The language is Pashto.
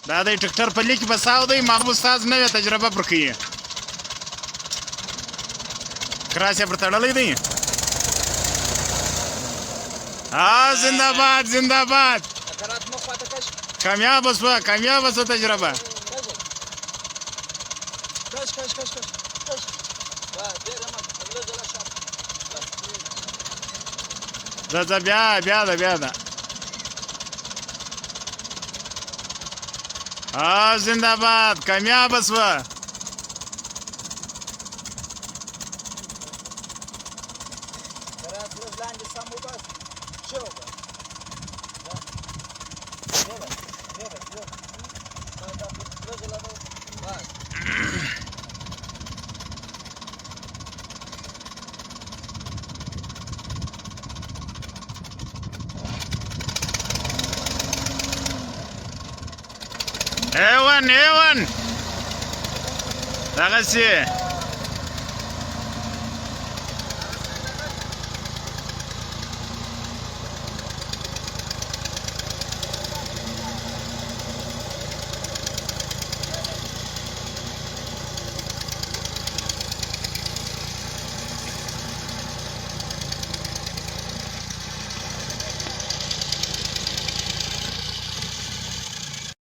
دا د ټکټر په لیک بساو دی محبوب استاد نوې تجربه پر کوي کراس پر تړلې دی زنده‌باد زنده‌باد کامیاب شوه تجربه دا بیا ده زنده‌باد کامیاب شوه ایوان دغسې